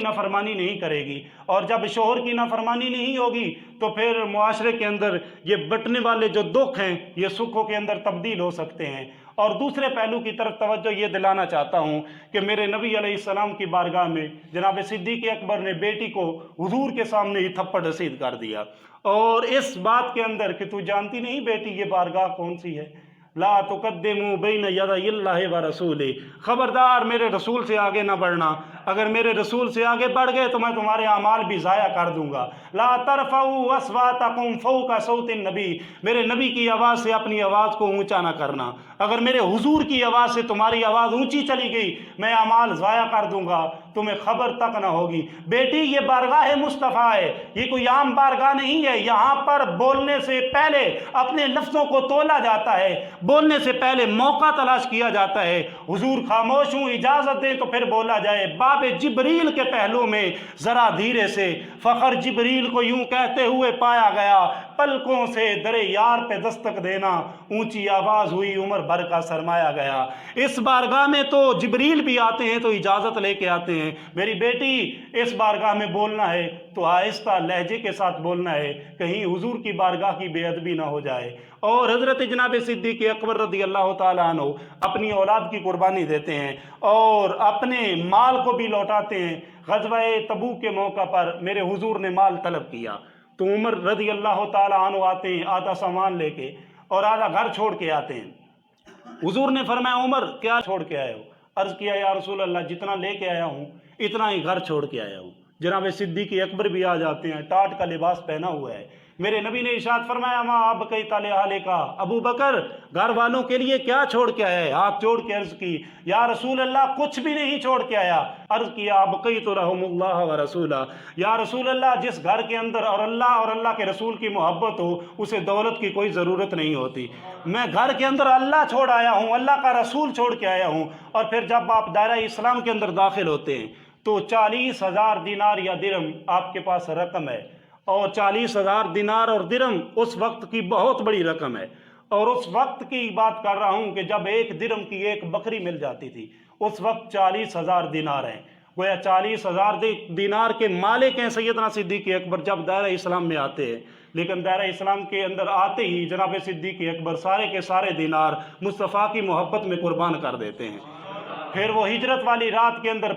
नाफरमानी नहीं करेगी। और जब शोहर की नाफरमानी नहीं होगी तो फिर मुआशरे के अंदर ये बंटने वाले जो दुख हैं ये सुखों के अंदर तब्दील हो सकते हैं। और दूसरे पहलू की तरफ तवज्जो ये दिलाना चाहता हूँ कि मेरे नबी अलैहिस्सलाम की बारगाह में जनाब सिद्दीक़ अकबर ने बेटी को हुजूर के सामने ही थप्पड़ रसीद कर दिया, और इस बात के अंदर कि तू जानती नहीं बेटी ये बारगाह कौन सी है, ला तुक़द्दिमू बैन यदैल्लाहि व रसूलिही, खबरदार मेरे रसूल से आगे ना बढ़ना, अगर मेरे रसूल से आगे बढ़ गए तो मैं तुम्हारे अमाल भी ज़ाया कर दूंगा। ला तरफ़ऊ अस्वातकुम फ़ौक़ सौतिन नबी, मेरे नबी की आवाज़ से अपनी आवाज़ को ऊंचा ना करना, अगर मेरे हुजूर की आवाज़ से तुम्हारी आवाज़ ऊंची चली गई मैं अमाल ज़ाया कर दूंगा, तुम्हें खबर तक ना होगी। बेटी ये बारगाह मुस्तफ़ा है, ये कोई आम बारगाह नहीं है। यहाँ पर बोलने से पहले अपने लफ्ज़ों को तोला जाता है, बोलने से पहले मौका तलाश किया जाता है। हुजूर खामोश हूँ, इजाज़त दें तो फिर बोला जाए। बाब जिब्रील के पहलू में ज़रा धीरे से फ़ख्र जिब्रील को यूं कहते हुए पाया गया, पलकों से दरे यार पे दस्तक देना, ऊंची आवाज़ हुई उमर भर का सरमाया गया। इस बारगाह में तो जिब्रील भी आते हैं तो इजाज़त लेके आते हैं। मेरी बेटी इस बारगाह में बोलना है तो आहिस्ता लहजे के साथ बोलना है, कहीं हुजूर की बारगाह की बेअदबी ना हो जाए। और हज़रत जनाब सिद्दीक़ अकबर रज़ी अल्लाह ताला अन्हु अपनी औलाद की कुर्बानी देते हैं और अपने माल को भी लौटाते हैं। ग़ज़वा तबूक के मौका पर मेरे हुजूर ने माल तलब किया तो उमर रज़ी अल्लाह ताला अन्हु आते हैं आधा सामान लेके और आधा घर छोड़ के आते हैं। हुजूर ने फरमाया उमर क्या छोड़ के आए हो? अर्ज़ किया या रसूल अल्लाह जितना लेके आया हूँ इतना ही घर छोड़ के आया हूँ। जनाब सिद्दीक़ अकबर भी आ जाते हैं, टाट का लिबास पहना हुआ है। मेरे नबी ने इरशाद फरमाया माँ अब कई ताले आले का, अबू बकर घर वालों के लिए क्या छोड़ के आया? हाथ जोड़ के अर्ज़ की या रसूल अल्लाह कुछ भी नहीं छोड़ के आया। अर्ज़ किया अब कई तो रहमुल्लाह व रसूला, या रसूल अल्लाह जिस घर के अंदर और अल्लाह के रसूल की मोहब्बत हो उसे दौलत की कोई ज़रूरत नहीं होती। मैं घर के अंदर अल्लाह छोड़ आया हूँ, अल्लाह का रसूल छोड़ के आया हूँ। और फिर जब आप दायरा इस्लाम के अंदर दाखिल होते हैं तो 40,000 दिनार या दिरहम आपके पास रकम है, और 40,000 दिनार और दिरहम उस वक्त की बहुत बड़ी रकम है। और उस वक्त की बात कर रहा हूँ कि जब एक दिरहम की एक बकरी मिल जाती थी, उस वक्त 40,000 दिनार हैं। गोया 40,000 दिनार के मालिक हैं सैयदना सिद्दीक़ अकबर जब दायरा इस्लाम में आते हैं। लेकिन दायरा इस्लाम के अंदर आते ही जनाब सिद्दीक़ अकबर सारे के सारे दिनार मुस्तफ़ा की मोहब्बत में कुर्बान कर देते हैं। फिर वो हिजरत वाली रात के अंदर